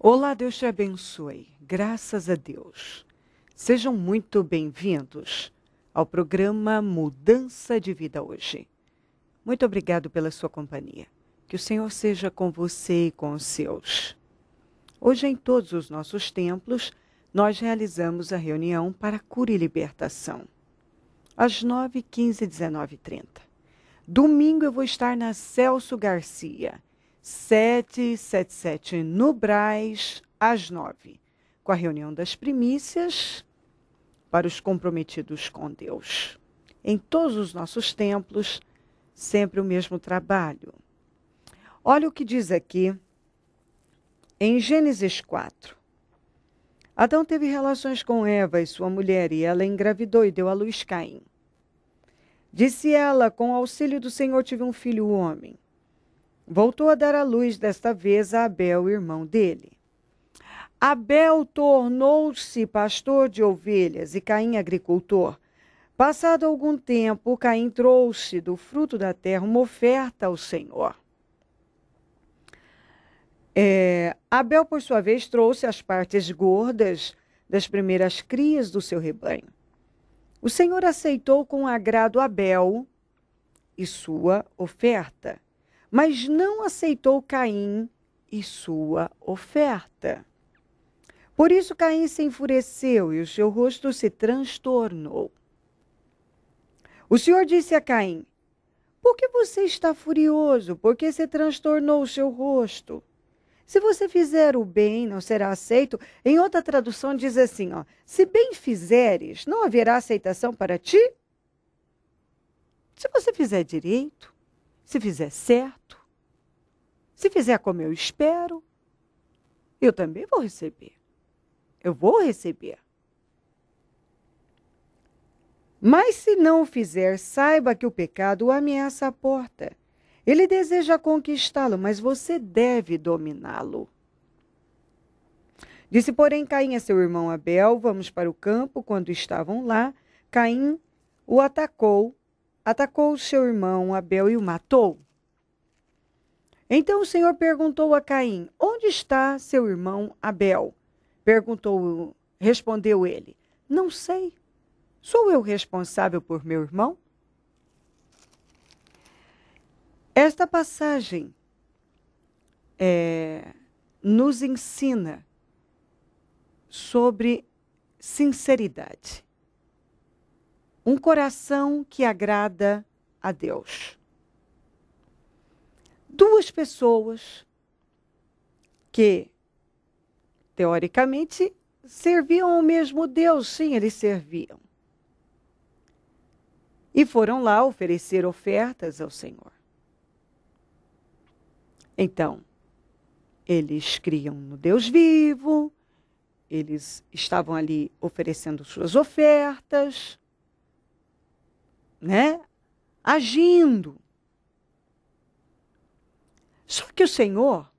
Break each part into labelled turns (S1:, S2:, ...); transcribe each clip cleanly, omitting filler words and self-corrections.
S1: Olá, Deus te abençoe. Graças a Deus. Sejam muito bem-vindos ao programa Mudança de Vida hoje. Muito obrigado pela sua companhia. Que o Senhor seja com você e com os seus. Hoje, em todos os nossos templos, nós realizamos a reunião para cura e libertação. Às 9h15 e 19h30. Domingo eu vou estar na Celso Garcia, 777 no Brás, às 9h, com a reunião das primícias para os comprometidos com Deus. Em todos os nossos templos, sempre o mesmo trabalho. Olha o que diz aqui em Gênesis 4. Adão teve relações com Eva e sua mulher, e ela engravidou e deu à luz Caim. Disse ela, com o auxílio do Senhor tive um filho homem. Voltou a dar à luz desta vez a Abel, irmão dele. Abel tornou-se pastor de ovelhas e Caim agricultor. Passado algum tempo, Caim trouxe do fruto da terra uma oferta ao Senhor. Abel, por sua vez, trouxe as partes gordas das primeiras crias do seu rebanho. O Senhor aceitou com agrado Abel e sua oferta, mas não aceitou Caim e sua oferta. Por isso Caim se enfureceu e o seu rosto se transtornou. O Senhor disse a Caim: por que você está furioso? Por que se transtornou o seu rosto? Se você fizer o bem, não será aceito. Em outra tradução diz assim, se bem fizeres, não haverá aceitação para ti? Se você fizer direito, se fizer certo, se fizer como eu espero, eu também vou receber. Eu vou receber. Mas se não o fizer, saiba que o pecado o ameaça à porta. Ele deseja conquistá-lo, mas você deve dominá-lo. Disse, porém, Caim a seu irmão Abel, vamos para o campo. Quando estavam lá, Caim o atacou o seu irmão Abel e o matou. Então o Senhor perguntou a Caim, onde está seu irmão Abel? Respondeu ele, não sei. Sou eu responsável por meu irmão? Esta passagem nos ensina sobre sinceridade. Um coração que agrada a Deus. Duas pessoas que, teoricamente, serviam ao mesmo Deus. Sim, eles serviam. E foram lá oferecer ofertas ao Senhor. Então, eles criam no Deus vivo, eles estavam ali oferecendo suas ofertas, agindo. Só que o Senhor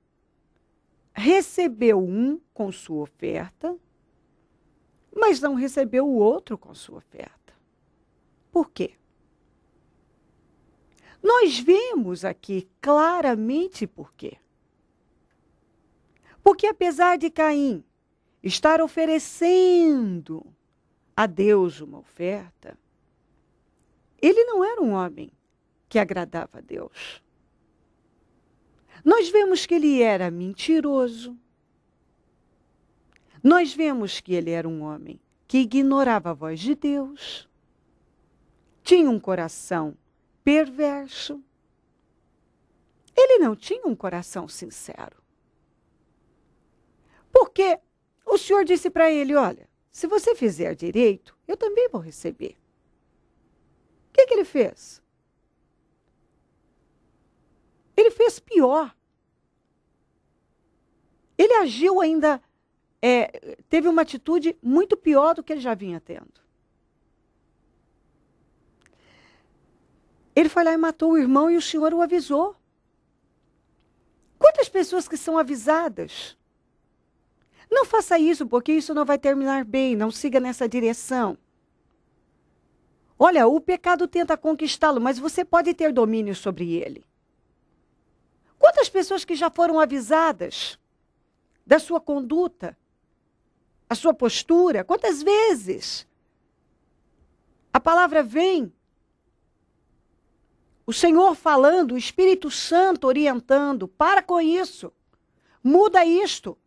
S1: recebeu um com sua oferta, mas não recebeu o outro com sua oferta. Por quê? Nós vemos aqui claramente por quê. Porque apesar de Caim estar oferecendo a Deus uma oferta, ele não era um homem que agradava a Deus. Nós vemos que ele era mentiroso. Nós vemos que ele era um homem que ignorava a voz de Deus. Tinha um coração perverso. Ele não tinha um coração sincero. Porque o Senhor disse para ele, olha, se você fizer direito, eu também vou receber. O que ele fez? Ele fez pior. Ele agiu ainda, teve uma atitude muito pior do que ele já vinha tendo. Ele foi lá e matou o irmão e o Senhor o avisou. Quantas pessoas que são avisadas? Não faça isso, porque isso não vai terminar bem, não siga nessa direção. Olha, o pecado tenta conquistá-lo, mas você pode ter domínio sobre ele. Quantas pessoas que já foram avisadas da sua conduta, a sua postura? Quantas vezes a palavra vem, o Senhor falando, o Espírito Santo orientando, para com isso, muda isto.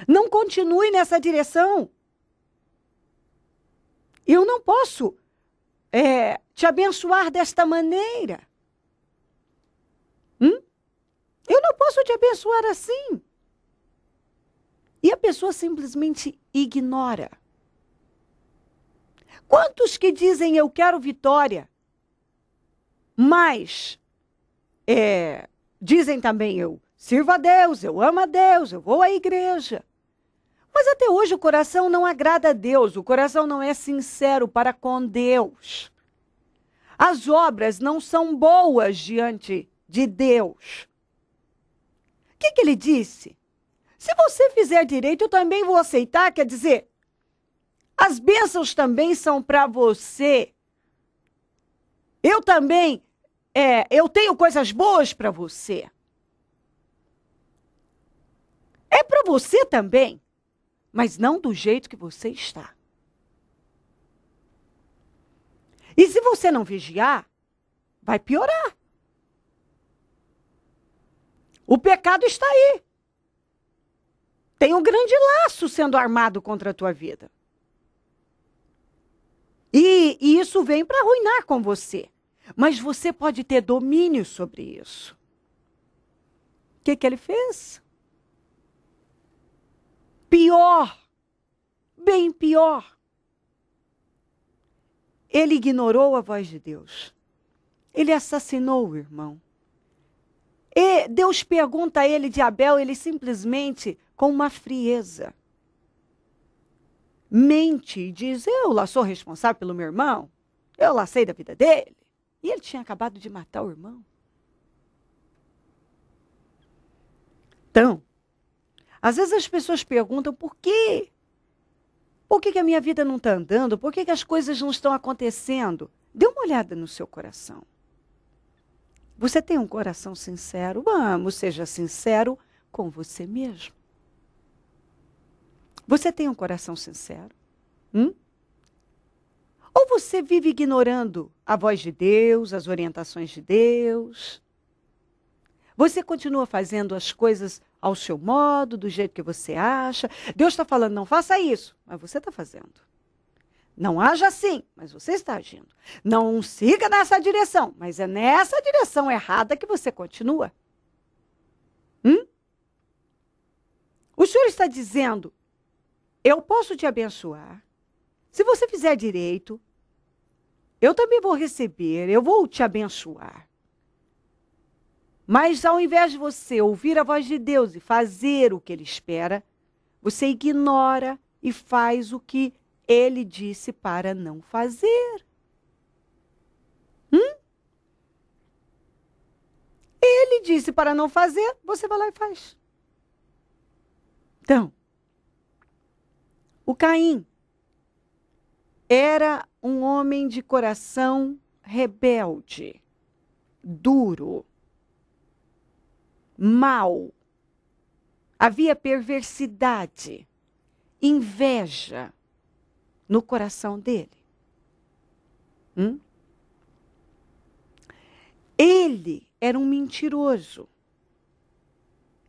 S1: Não continue nessa direção. Eu não posso te abençoar desta maneira. Eu não posso te abençoar assim. E a pessoa simplesmente ignora. Quantos que dizem eu quero vitória, mas dizem também eu sirvo a Deus, eu amo a Deus, eu vou à igreja. Mas até hoje o coração não agrada a Deus, o coração não é sincero para com Deus. As obras não são boas diante de Deus. O que ele disse? Se você fizer direito, eu também vou aceitar, quer dizer, as bênçãos também são para você. Eu também, eu tenho coisas boas para você. É para você também, mas não do jeito que você está. E se você não vigiar, vai piorar. O pecado está aí. Tem um grande laço sendo armado contra a tua vida. E isso vem para arruinar com você. Mas você pode ter domínio sobre isso. O que ele fez? Pior. Bem pior. Ele ignorou a voz de Deus. Ele assassinou o irmão. E Deus pergunta a ele de Abel, ele simplesmente, com uma frieza, mente e diz, eu lá sou responsável pelo meu irmão, eu lá sei da vida dele. E ele tinha acabado de matar o irmão. Então, às vezes as pessoas perguntam por quê? Por que a minha vida não está andando? Por que as coisas não estão acontecendo? Dê uma olhada no seu coração. Você tem um coração sincero? Vamos, seja sincero com você mesmo. Você tem um coração sincero? Ou você vive ignorando a voz de Deus, as orientações de Deus? Você continua fazendo as coisas ao seu modo, do jeito que você acha? Deus está falando, não faça isso, mas você está fazendo. Não haja assim, mas você está agindo. Não siga nessa direção, mas é nessa direção errada que você continua. O Senhor está dizendo, eu posso te abençoar. Se você fizer direito, eu também vou receber, eu vou te abençoar. Mas ao invés de você ouvir a voz de Deus e fazer o que Ele espera, você ignora e faz o que Ele disse para não fazer. Ele disse para não fazer, você vai lá e faz. Então, o Caim era um homem de coração rebelde, duro, mau. Havia perversidade, inveja no coração dele. Ele era um mentiroso.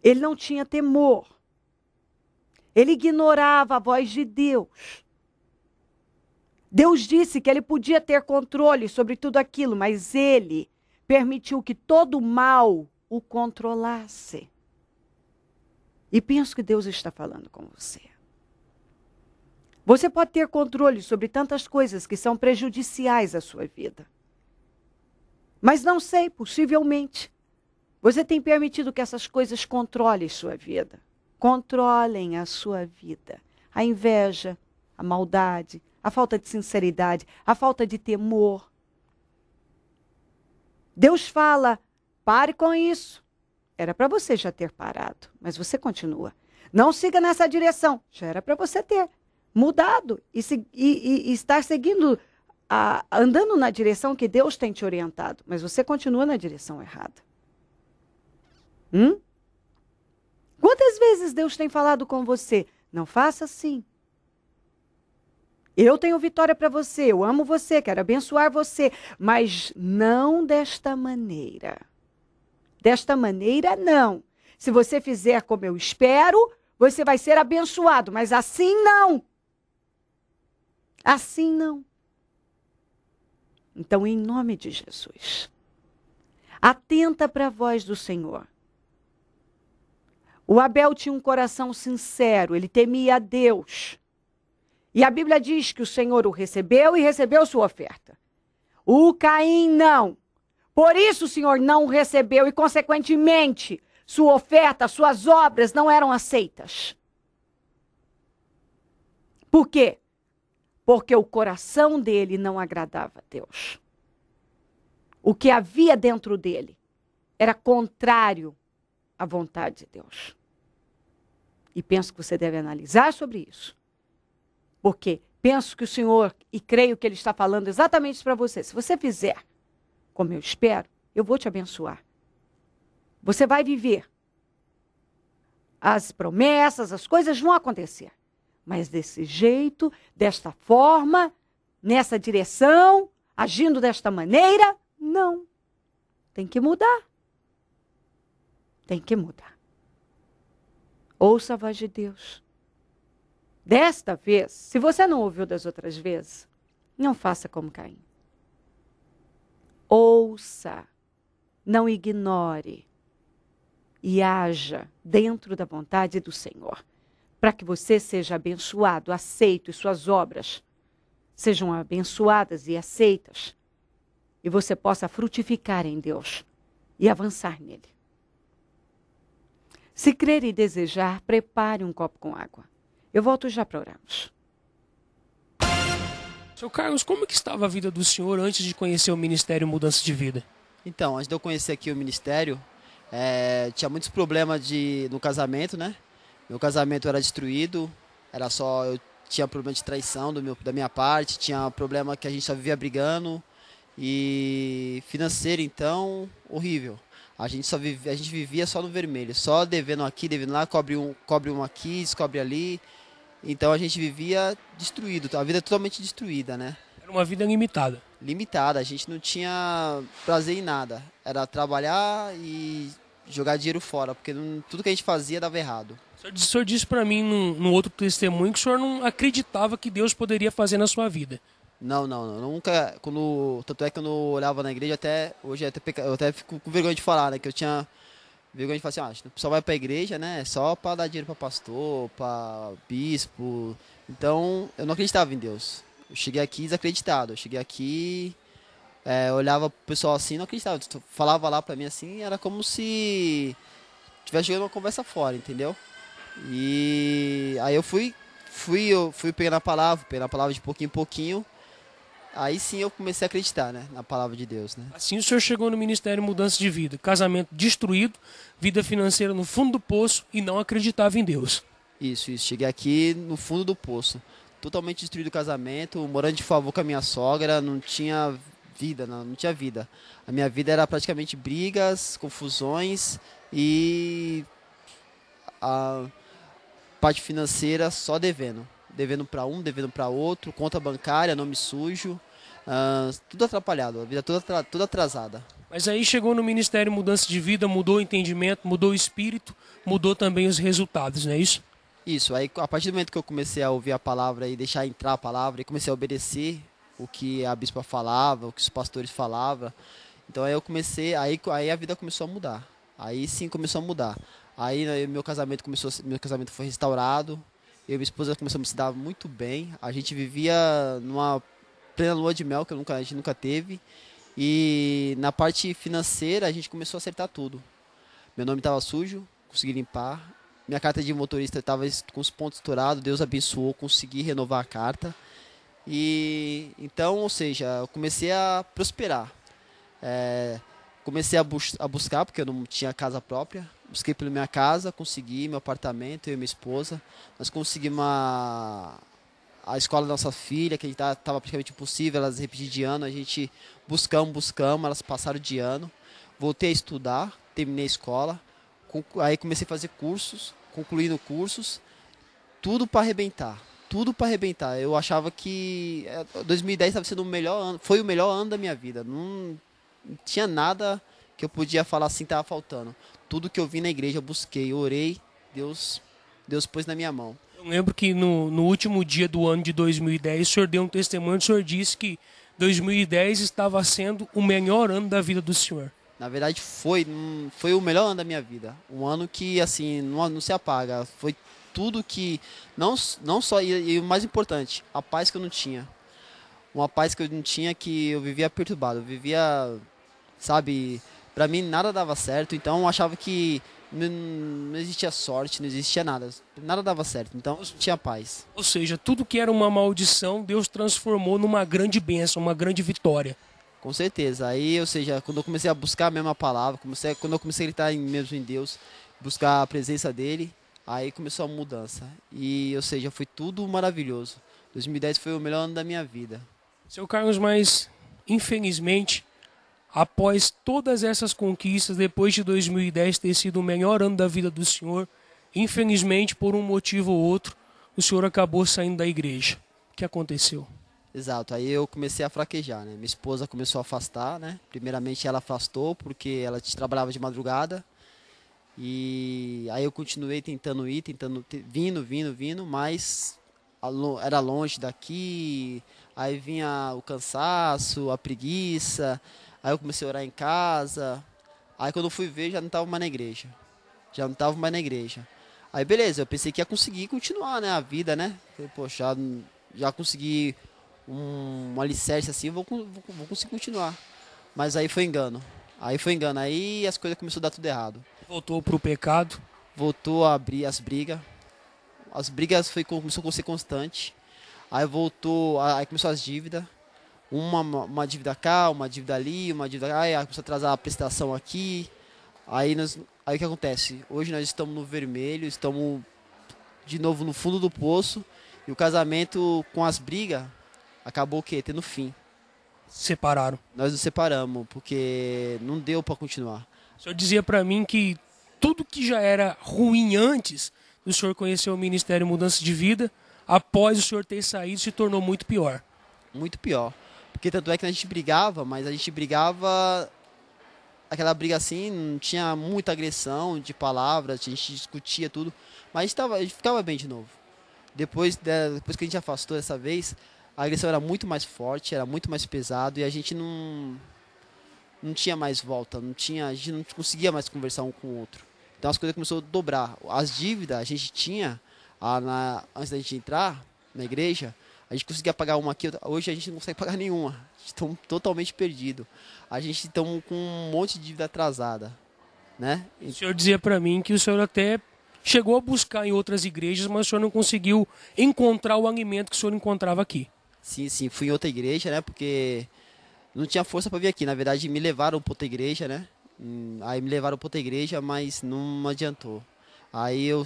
S1: Ele não tinha temor. Ele ignorava a voz de Deus. Deus disse que ele podia ter controle sobre tudo aquilo, mas ele permitiu que todo o mal o controlasse. E penso que Deus está falando com você. Você pode ter controle sobre tantas coisas que são prejudiciais à sua vida. Mas não sei, possivelmente, você tem permitido que essas coisas controlem sua vida. Controlem a sua vida. A inveja, a maldade, a falta de sinceridade, a falta de temor. Deus fala, pare com isso. Era para você já ter parado, mas você continua. Não siga nessa direção. Já era para você ter mudado e estar seguindo, andando na direção que Deus tem te orientado. Mas você continua na direção errada. Quantas vezes Deus tem falado com você, não faça assim. Eu tenho vitória para você, eu amo você, quero abençoar você, mas não desta maneira. Desta maneira, não. Se você fizer como eu espero, você vai ser abençoado, mas assim não. Assim não. Então, em nome de Jesus, atenta para a voz do Senhor. O Abel tinha um coração sincero, ele temia a Deus. E a Bíblia diz que o Senhor o recebeu e recebeu sua oferta. O Caim não. Por isso o Senhor não o recebeu e, consequentemente, sua oferta, suas obras não eram aceitas. Por quê? Porque o coração dele não agradava a Deus. O que havia dentro dele era contrário à vontade de Deus. E penso que você deve analisar sobre isso. Porque penso que o Senhor, e creio que Ele está falando exatamente para você, se você fizer como eu espero, eu vou te abençoar. Você vai viver. As promessas, as coisas vão acontecer. Mas desse jeito, desta forma, nessa direção, agindo desta maneira, não. Tem que mudar. Tem que mudar. Ouça a voz de Deus. Desta vez, se você não ouviu das outras vezes, não faça como Caim. Ouça, não ignore e haja dentro da vontade do Senhor, para que você seja abençoado, aceito e suas obras sejam abençoadas e aceitas e você possa frutificar em Deus e avançar nele. Se crer e desejar, prepare um copo com água. Eu volto já para orarmos.
S2: Seu Carlos, como que estava a vida do senhor antes de conhecer o Ministério Mudança de Vida?
S3: Então, antes de eu conhecer aqui o ministério, tinha muitos problemas no casamento, né? Meu casamento era destruído, eu tinha problema de traição da minha parte, tinha problema que a gente só vivia brigando, e financeiro, então, horrível. A gente vivia só no vermelho, só devendo aqui, devendo lá, cobre um aqui, descobre ali. Então a gente vivia destruído, a vida totalmente destruída, né?
S2: Era uma vida limitada.
S3: Limitada, a gente não tinha prazer em nada. Era trabalhar e jogar dinheiro fora, porque tudo que a gente fazia dava errado.
S2: O senhor disse para mim no outro testemunho que o senhor não acreditava que Deus poderia fazer na sua vida.
S3: Não, nunca, tanto é que quando eu olhava na igreja, eu até fico com vergonha de falar, né, que eu tinha vergonha de falar assim, o pessoal vai pra igreja, né, só para dar dinheiro para pastor, para bispo, então eu não acreditava em Deus. Eu cheguei aqui desacreditado, olhava pro pessoal assim, não acreditava, falava lá pra mim assim, era como se tivesse jogando uma conversa fora, entendeu? E aí eu fui pegando a palavra de pouquinho em pouquinho. Aí sim eu comecei a acreditar, né, na palavra de Deus, né?
S2: Assim o senhor chegou no Ministério Mudança de Vida. Casamento destruído, vida financeira no fundo do poço e não acreditava em Deus.
S3: Isso. Cheguei aqui no fundo do poço. Totalmente destruído o casamento, morando de favor com a minha sogra, não tinha vida, não tinha vida. A minha vida era praticamente brigas, confusões e a parte financeira só devendo. Devendo para um, devendo para outro, conta bancária, nome sujo, tudo atrapalhado, a vida toda atrasada.
S2: Mas aí chegou no Ministério Mudança de Vida, mudou o entendimento, mudou o espírito, mudou também os resultados, não é isso?
S3: Isso, aí a partir do momento que eu comecei a ouvir a palavra e deixar entrar a palavra e comecei a obedecer o que a bispa falava, o que os pastores falavam, então aí eu comecei, aí a vida começou a mudar, aí sim começou a mudar. Aí meu casamento foi restaurado. Eu e minha esposa começamos a se dar muito bem. A gente vivia numa plena lua de mel que a gente nunca teve. E na parte financeira a gente começou a acertar tudo. Meu nome estava sujo, consegui limpar. Minha carta de motorista estava com os pontos estourados. Deus abençoou, consegui renovar a carta. E então, ou seja, eu comecei a prosperar. Comecei a buscar, porque eu não tinha casa própria. Busquei pela minha casa, consegui meu apartamento, eu e minha esposa. Nós conseguimos a escola da nossa filha, que estava praticamente impossível, elas repetir de ano. A gente buscamos, elas passaram de ano. Voltei a estudar, terminei a escola. Aí comecei a fazer cursos. concluindo cursos, tudo para arrebentar. Tudo para arrebentar. Eu achava que 2010 estava sendo o melhor ano, foi o melhor ano da minha vida. Não tinha nada que eu podia falar assim, estava faltando. Tudo que eu vi na igreja, eu busquei, orei, Deus pôs na minha mão.
S2: Eu lembro que no último dia do ano de 2010, o senhor deu um testemunho, o senhor disse que 2010 estava sendo o melhor ano da vida do senhor.
S3: Na verdade, foi o melhor ano da minha vida. Um ano que, assim, não se apaga. Foi tudo que, não só, e o mais importante, a paz que eu não tinha. Uma paz que eu não tinha, que eu vivia perturbado. Eu vivia, sabe, pra mim nada dava certo, então eu achava que não existia sorte, não existia nada. Nada dava certo, então eu tinha paz.
S2: Ou seja, tudo que era uma maldição, Deus transformou numa grande bênção, uma grande vitória.
S3: Com certeza. Aí, ou seja, quando eu comecei a buscar a mesma palavra, quando eu comecei a gritar mesmo em Deus, buscar a presença dele, aí começou a mudança. E, ou seja, foi tudo maravilhoso. 2010 foi o melhor ano da minha vida.
S2: Seu Carlos, mas infelizmente, após todas essas conquistas, depois de 2010 ter sido o melhor ano da vida do senhor, infelizmente, por um motivo ou outro, o senhor acabou saindo da igreja. O que aconteceu?
S3: Exato, aí eu comecei a fraquejar, né? Minha esposa começou a afastar, né? Primeiramente ela afastou porque ela trabalhava de madrugada. E aí eu continuei tentando ir, vindo, mas era longe daqui. Aí vinha o cansaço, a preguiça. Aí eu comecei a orar em casa. Aí quando eu fui ver, já não estava mais na igreja. Aí beleza, eu pensei que ia conseguir continuar, né? A vida, né? Falei, poxa, já consegui um alicerce assim, vou conseguir continuar. Mas aí foi engano. Aí as coisas começaram a dar tudo errado.
S2: Voltou para o pecado.
S3: Voltou a abrir as brigas. As brigas começou a ser constante. Aí aí começou as dívidas. Uma dívida cá, uma dívida ali, uma dívida cá. Aí começou a atrasar a prestação aqui. Aí o que acontece? Hoje nós estamos no vermelho, estamos de novo no fundo do poço. E o casamento com as brigas acabou o quê? Tendo fim.
S2: Separaram.
S3: Nós nos separamos, porque não deu para continuar.
S2: O senhor dizia para mim que tudo que já era ruim antes do senhor conhecer o Ministério Mudança de Vida, após o senhor ter saído, se tornou muito pior.
S3: Muito pior. Porque tanto é que a gente brigava, mas a gente brigava, aquela briga assim, não tinha muita agressão de palavras, a gente discutia tudo, mas a gente ficava bem de novo. Depois que a gente afastou dessa vez, a agressão era muito mais forte, era muito mais pesado e a gente não tinha mais volta, a gente não conseguia mais conversar um com o outro. Então as coisas começaram a dobrar. As dívidas a gente tinha, antes da gente entrar na igreja, a gente conseguia pagar uma aqui, hoje a gente não consegue pagar nenhuma. Estamos totalmente perdidos. A gente está com um monte de dívida atrasada, né?
S2: O senhor dizia para mim que o senhor até chegou a buscar em outras igrejas, mas o senhor não conseguiu encontrar o alimento que o senhor encontrava aqui.
S3: Sim, fui em outra igreja, né? Porque não tinha força para vir aqui. Na verdade, me levaram para outra igreja, né? Aí me levaram para outra igreja, mas não adiantou. Aí eu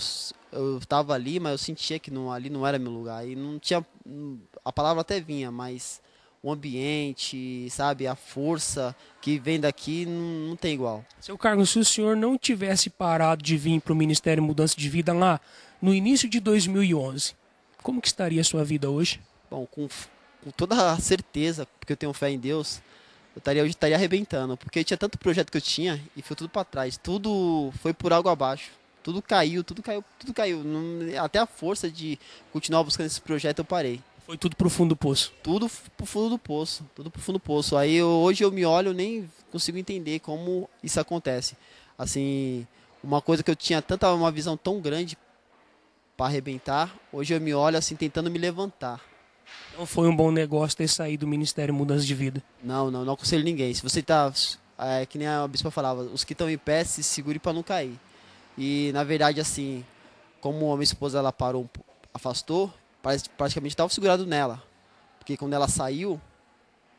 S3: tava ali, mas eu sentia que ali não era meu lugar. Aí não tinha, a palavra até vinha, mas o ambiente, sabe, a força que vem daqui não tem igual.
S2: Seu Carlos, se o senhor não tivesse parado de vir para o Ministério Mudança de Vida lá no início de 2011, como que estaria a sua vida hoje?
S3: Bom, com toda a certeza, porque eu tenho fé em Deus, hoje estaria arrebentando, porque tinha tanto projeto que eu tinha e foi tudo para trás, tudo foi por água abaixo, tudo caiu. Até a força de continuar buscando esse projeto eu parei.
S2: Foi tudo pro fundo do poço.
S3: Tudo pro fundo do poço. Aí hoje eu me olho, eu nem consigo entender como isso acontece. Assim, uma coisa que eu tinha uma visão tão grande para arrebentar, hoje eu me olho assim tentando me levantar.
S2: Não foi um bom negócio ter saído do Ministério Mudança de Vida.
S3: Não aconselho ninguém. Se você tá, que nem a bispa falava, os que estão em pé se segure para não cair. E na verdade assim, como a minha esposa ela afastou, praticamente estava segurado nela. Porque quando ela saiu,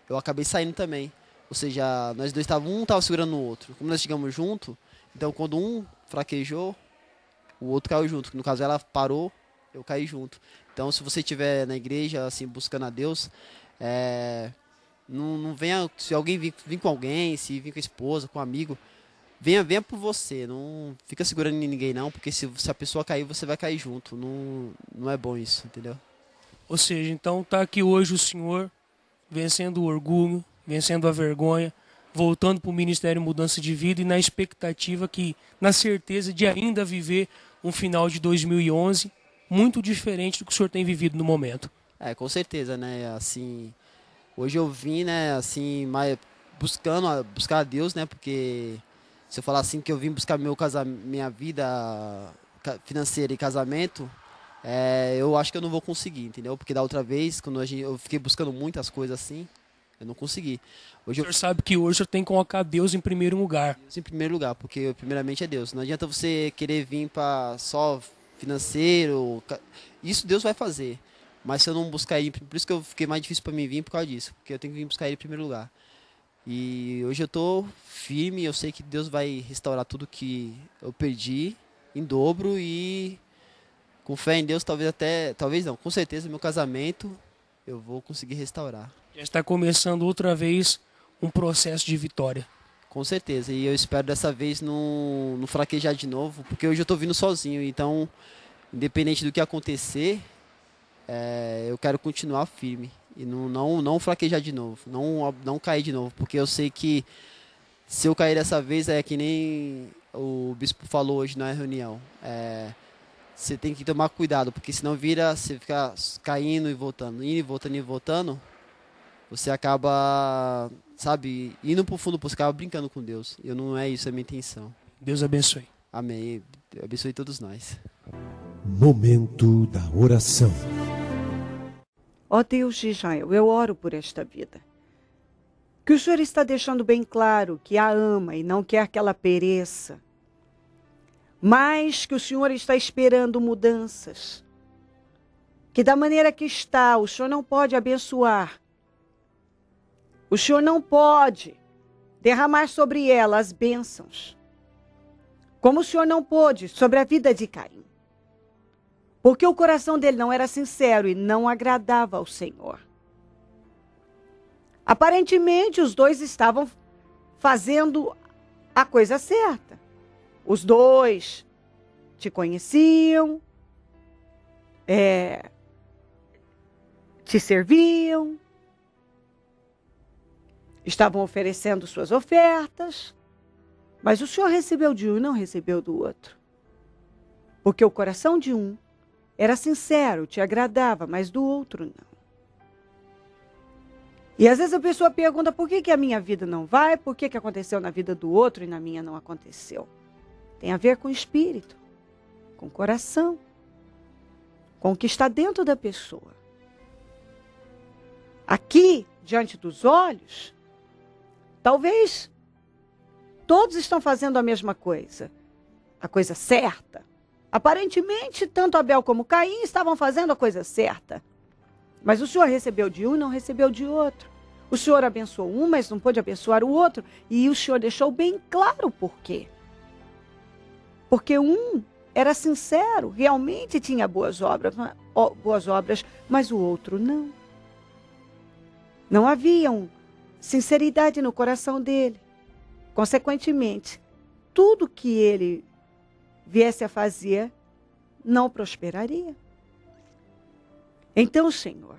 S3: eu acabei saindo também. Ou seja, nós dois um estava segurando o outro. Como nós chegamos junto, então quando um fraquejou, o outro caiu junto. No caso ela parou, eu caí junto. Então se você estiver na igreja assim buscando a Deus, não venha, se alguém vir com alguém, se vir com a esposa, com um amigo, venha por você, não fica segurando em ninguém não, porque se a pessoa cair, você vai cair junto, não é bom isso, entendeu?
S2: Ou seja, então tá aqui hoje o senhor vencendo o orgulho, vencendo a vergonha, voltando para o Ministério Mudança de Vida e na expectativa na certeza de ainda viver um final de 2011 muito diferente do que o senhor tem vivido no momento.
S3: Com certeza, né, assim, hoje eu vim, né, assim, mais buscar a Deus, né, porque se eu falar assim que eu vim buscar minha vida financeira e casamento, eu acho que eu não vou conseguir, entendeu? Porque da outra vez, quando eu fiquei buscando muitas coisas assim, eu não consegui. Hoje
S2: O senhor sabe que hoje o senhor tem que colocar Deus em primeiro lugar.
S3: Deus em primeiro lugar, porque primeiramente é Deus. Não adianta você querer vir para só financeiro, isso Deus vai fazer. Mas se eu não buscar ele, por isso que eu fiquei mais difícil para mim vir por causa disso, porque eu tenho que vir buscar ele em primeiro lugar. E hoje eu tô firme, eu sei que Deus vai restaurar tudo que eu perdi em dobro e com fé em Deus, talvez não, com certeza meu casamento eu vou conseguir restaurar.
S2: Já está começando outra vez um processo de vitória.
S3: Com certeza, e eu espero dessa vez não fraquejar de novo, porque hoje eu tô vindo sozinho, então, independente do que acontecer, eu quero continuar firme e não fraquejar de novo, não cair de novo, porque eu sei que se eu cair dessa vez é que nem o bispo falou hoje na reunião, você tem que tomar cuidado, porque senão você ficar caindo e voltando, indo e voltando e voltando, você acaba, sabe, indo pro fundo, você acaba brincando com Deus. E não é isso a minha intenção.
S2: Deus abençoe.
S3: Amém. Abençoe todos nós.
S4: Momento da oração.
S1: Ó Deus de Israel, eu oro por esta vida. Que o Senhor está deixando bem claro que a ama e não quer que ela pereça. Mas que o Senhor está esperando mudanças. Que da maneira que está, o Senhor não pode abençoar. O Senhor não pode derramar sobre ela as bênçãos. Como o Senhor não pôde sobre a vida de Caim. Porque o coração dele não era sincero e não agradava ao Senhor. Aparentemente, os dois estavam fazendo a coisa certa. Os dois te conheciam, te serviam, estavam oferecendo suas ofertas, mas o Senhor recebeu de um e não recebeu do outro. Porque o coração de um era sincero, te agradava, mas do outro não. E às vezes a pessoa pergunta, por que a minha vida não vai? Por que aconteceu na vida do outro e na minha não aconteceu? Tem a ver com o espírito, com o coração, com o que está dentro da pessoa. Aqui, diante dos olhos, talvez todos estão fazendo a mesma coisa, a coisa certa. Aparentemente, tanto Abel como Caim estavam fazendo a coisa certa. Mas o Senhor recebeu de um e não recebeu de outro. O Senhor abençoou um, mas não pôde abençoar o outro. E o Senhor deixou bem claro por quê. Porque um era sincero, realmente tinha boas obras, mas o outro não. Não havia sinceridade no coração dele. Consequentemente, tudo que ele viesse a fazer não prosperaria. Então, Senhor,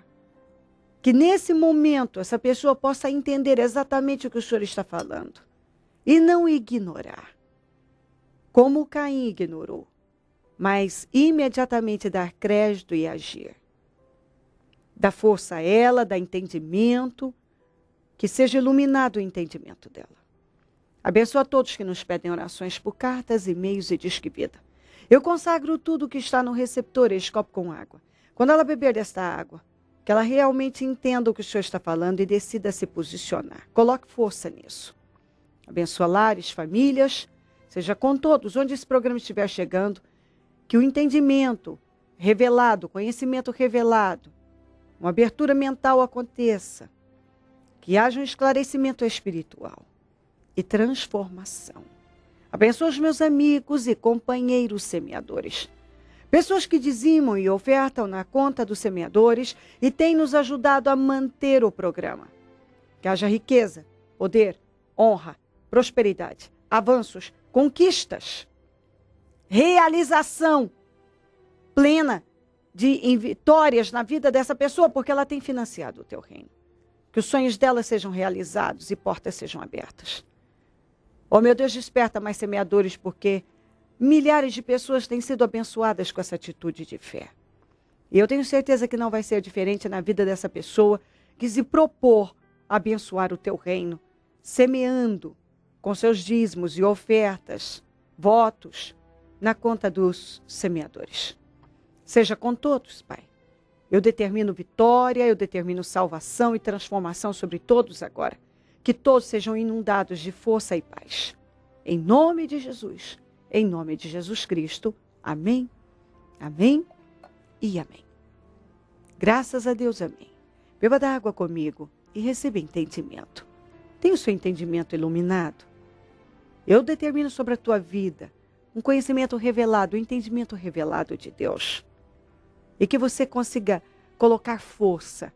S1: que nesse momento essa pessoa possa entender exatamente o que o Senhor está falando e não ignorar, como Caim ignorou, mas imediatamente dar crédito e agir. Dá força a ela, dá entendimento, que seja iluminado o entendimento dela. Abençoa todos que nos pedem orações por cartas, e-mails e Disque Vida. Eu consagro tudo que está no receptor, este copo com água. Quando ela beber desta água, que ela realmente entenda o que o Senhor está falando e decida se posicionar. Coloque força nisso. Abençoa lares, famílias, seja com todos, onde esse programa estiver chegando, que o entendimento revelado, conhecimento revelado, uma abertura mental aconteça, que haja um esclarecimento espiritual e transformação. Abençoa os meus amigos e companheiros semeadores. Pessoas que dizimam e ofertam na conta dos semeadores e têm nos ajudado a manter o programa. Que haja riqueza, poder, honra, prosperidade, avanços, conquistas, realização plena em vitórias na vida dessa pessoa, porque ela tem financiado o teu reino. Que os sonhos dela sejam realizados e portas sejam abertas. Oh, meu Deus, desperta mais semeadores, porque milhares de pessoas têm sido abençoadas com essa atitude de fé. E eu tenho certeza que não vai ser diferente na vida dessa pessoa que se propor a abençoar o teu reino, semeando com seus dízimos e ofertas, votos, na conta dos semeadores. Seja com todos, Pai. Eu determino vitória, eu determino salvação e transformação sobre todos agora. Que todos sejam inundados de força e paz. Em nome de Jesus, em nome de Jesus Cristo. Amém, amém e amém. Graças a Deus, amém. Beba da água comigo e receba entendimento. Tenha o seu entendimento iluminado. Eu determino sobre a tua vida um conhecimento revelado, um entendimento revelado de Deus. E que você consiga colocar força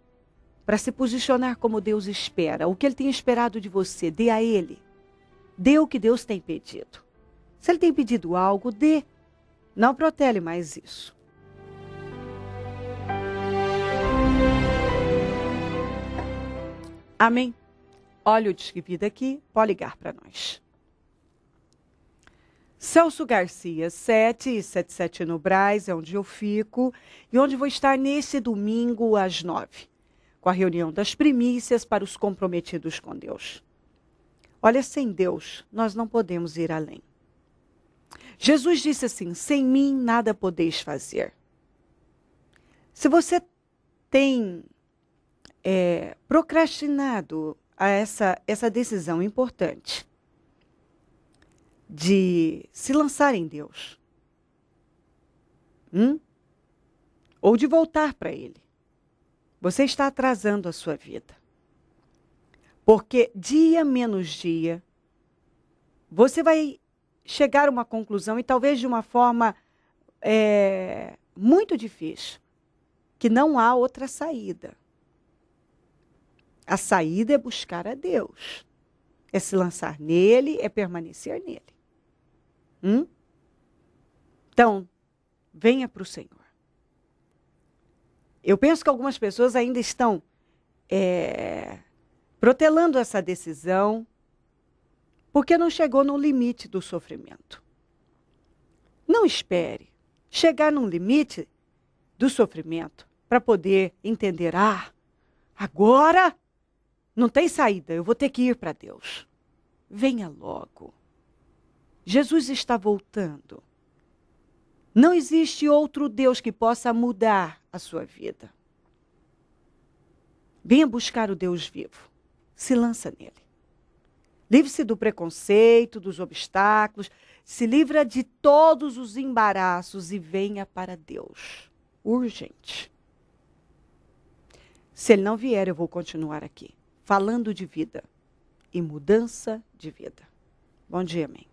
S1: para se posicionar como Deus espera. O que Ele tem esperado de você, dê a Ele. Dê o que Deus tem pedido. Se Ele tem pedido algo, dê. Não protele mais isso. Amém. Olha o Disque Vida aqui, pode ligar para nós. Celso Garcia, 777 no Brás, é onde eu fico e onde vou estar nesse domingo às 9, com a reunião das primícias para os comprometidos com Deus. Olha, sem Deus, nós não podemos ir além. Jesus disse assim, sem mim nada podeis fazer. Se você tem procrastinado essa decisão importante, de se lançar em Deus, ou de voltar para Ele, você está atrasando a sua vida. Porque dia menos dia, você vai chegar a uma conclusão, e talvez de uma forma muito difícil, que não há outra saída. A saída é buscar a Deus, é se lançar nele, é permanecer nele. Então, venha para o Senhor. Eu penso que algumas pessoas ainda estão protelando essa decisão porque não chegou no limite do sofrimento. Não espere chegar num limite do sofrimento para poder entender, agora não tem saída, eu vou ter que ir para Deus. Venha logo. Jesus está voltando. Não existe outro Deus que possa mudar a sua vida. Venha buscar o Deus vivo. Se lança nele. Livre-se do preconceito, dos obstáculos. Se livra de todos os embaraços e venha para Deus. Urgente. Se ele não vier, eu vou continuar aqui, falando de vida e mudança de vida. Bom dia, amém.